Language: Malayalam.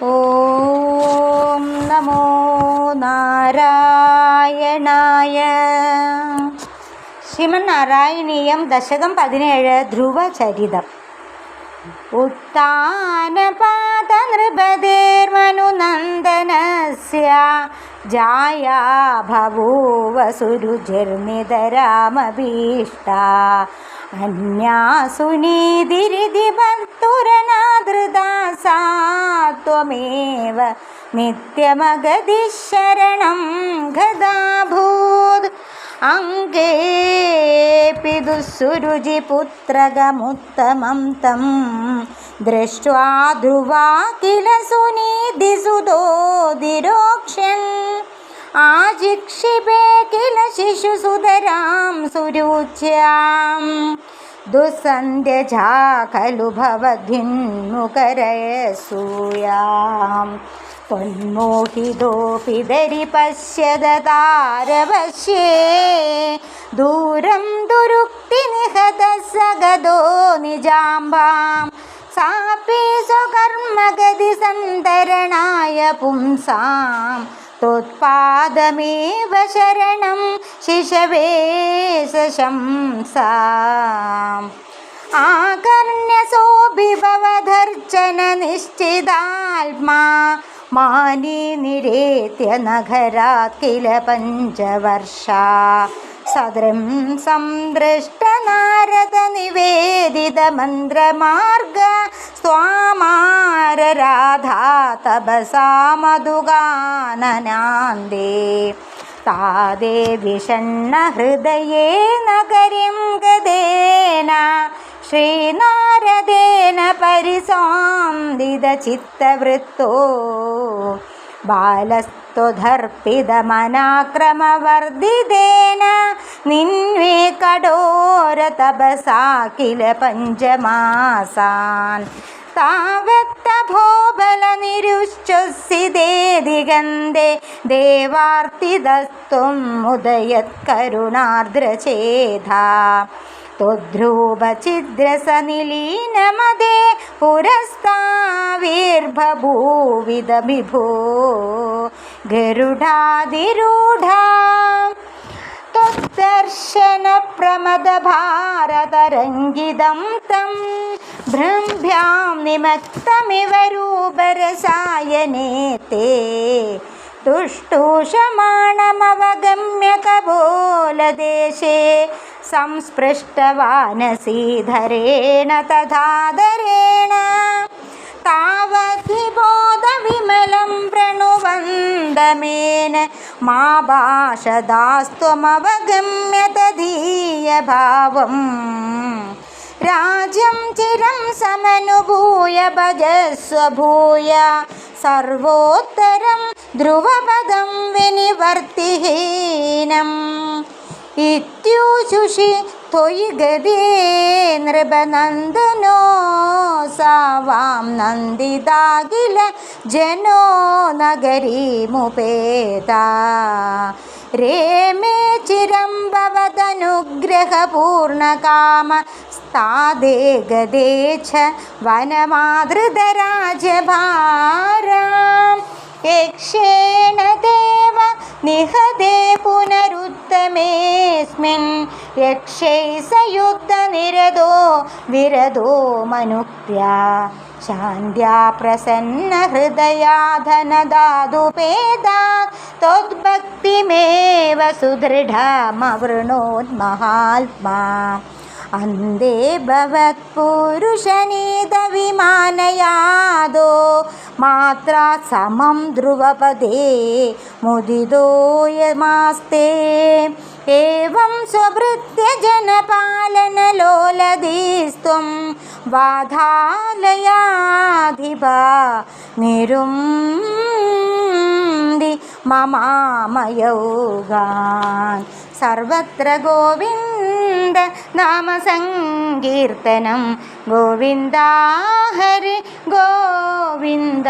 ഓം നമോ നാരായണായ. ശ്രീമന്നാരായണീയം ദശകം 17 ധ്രുവചരിതം. ഉത്ഥാനപാതനൃപതേർമനുനന്ദനസ്യ ജായാ ബഭൂവ സുരുചിർനിതരാമഭീഷ്ടാ അന്യാസു നീതിരിതി ഭർത്തുരനാദൃതാ സാ ത്വമേവ നിത്യമഗതി ശരണം ഗദാഭൂത്. അംഗേപി ദുസ്സുരുചിപുത്രകമുത്തമം തം ദൃഷ്ട്വാ ധ്രുവാ കില സുനീതിസുതോദിരോക്ഷ്യൻ ആജിക്ഷിപേ കില ശിശുസുതരാം സുരുച്യാം. ദുസ്സന്ധ്യജാ ഖലു ഭവദ്ഭിന്മുഖരയസൂയാം ത്വന്മോഹിതോऽപി ദരിപശ്യദതാരവശ്യേ ദൂരം ദുരുക്തിനിഹതഃ സഗതോ നിജാംബാം. സാപി സ്വകർമ്മഗതി സന്തരണായ പുംസാം ത്വത്പാദമേവ ശരണം ശിശവേ സശംസാം. ആകർണ്യസോഭിഭവധർച്ചന നിശ്ചിതാത്മാ മാനി നിരേത്യ നഗരാത് കില പഞ്ചവർഷാ സദൃം സംദൃഷ്ട നാരദ നിവേദിത മന്ത്രമാർഗ സ്വാമാര രാധാ തപസാ മധുഗാനനാന്ദേ. താദേ വിഷണ്ണ ഹൃദയേ നഗരിം ഗതേന ശ്രീനാരദേന പരിസാന്ദിത ചിത്തവൃത്തോ ബാലസ്ത്വധർപ്പിതമനാക്രമവർദ്ധിതേന നിന്വേ കഠോര തപസാ കില പഞ്ചമാസാൻ. താവത്തഭോബലനിരുശ്ചസിതേ ദിഗന്ധേ ദേവാർത്തിതസ്ത്വം ഉദയത്കരുണാർദ്രചേതാ. ത്വദ്രൂപഛിദ്രസനിലീനമദേ പുരസ്താവിർബഭൂവിദ വിഭോ ഗരുഡാതിരൂഢാ. ത്വദ്ദർശനപ്രമദഭാരതരംഗിതം തം ഭ്രംഭ്യാം നിമക്തമിവ രൂപരസായനേ തേ തുഷ്ടൂഷമാണമവഗമ്യ കപോലദേശേ സംസ്പൃഷ്ടവാനസീധരേണ തഥാധരേണ. താവദ്വിബോധവിമലം പ്രണുവന്ദമേന മാ ഭാഷദാസ്ത്വമവഗമ്യ തദീയഭാവം. രാജ്യം ചിരം സമനുഭൂയ ഭജസ്വ ഭൂയ സർവോത്തരം ധ്രുവപദം വിനിവർത്തിഹീനം. ഇത്യൂഷുഷി ത്വയി ഗതേ നൃപനന്ദനോ സാവാം നന്ദിതാകില ജനോ നഗരീമുപേതാ. രേമേ ചിരം ഭവതനുഗ്രഹപൂർണകാമ സ്ഥാദേ ഗതേ ച വനമാതൃതരാജഭാരാം. യക്ഷേണ ദേവ നിഹതേ പുനരുത്തമേസ്മിൻ യക്ഷൈ സയുദ്ധനിരതോ വിരതോ മനുക്ത്യാ. ശാന്ത്യാ പ്രസന്ന ഹൃദയാ ധനദാതുപേതാ ത്വദ്ഭക്തിമേവ സുദൃഢമവൃണോന്മഹാത്മാ. അന്തേ ഭവത്പുരുഷനീതവിമാനയാദോ മാത്രാ സമം ധ്രുവപദേ മുദിതോയമാസ്തേ. ഏവം സ്വഭൃത്യ ജനപാലനലോലധീസ്ത്വം വാധാലയാധിപാ നിരുന്തി മമാമയൗഗാൻ. സർവത്ര ഗോവിന്ദ നാമസങ്കീർത്തനം. ഗോവിന്ദ ഹരി ഗോവിന്ദ.